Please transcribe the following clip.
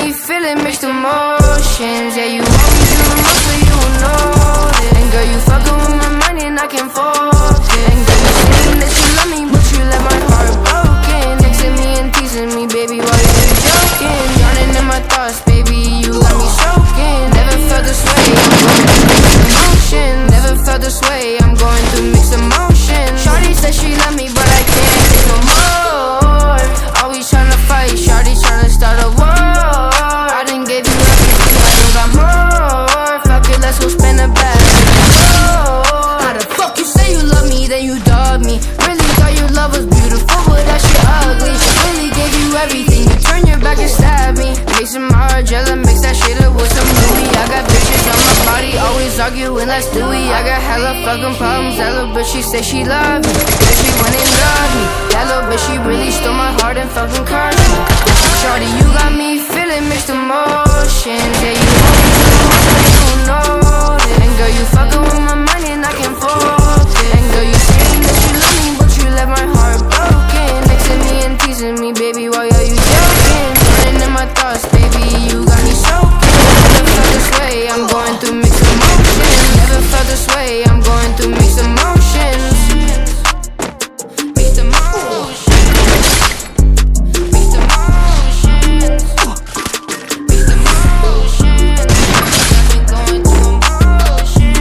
be feeling mixed emotions. Yeah, you always do the most, so you know it. And girl, you fucking with my mind and I can't focus. And girl, you saying that you love me, but you left my heart broken. Texting me and teasing me, baby, while you be joking. Yawning in my thoughts, baby, you got me soaking. Never felt this way, I'm going through mixed emotions. Never felt this way, I'm going through mixed emotions. Shawty said she love me, but I can't take no more. Always tryna fight, shawty tryna start a war. I done gave you everything, I don't got more. Fuck it, let's go spend a bag. How the fuck you say you love me, then you dog me? Really thought your love was beautiful, but that shit ugly. She really gave you everything, you turn your back and stab me. Mix some hard jello, mix that shit up with some movie. I got bitches on my body, always arguing like Stewie. I got hella fucking problems, that little bitch, she say she love me. Then she went and loved me. That little bitch, she really stole my heart and fucking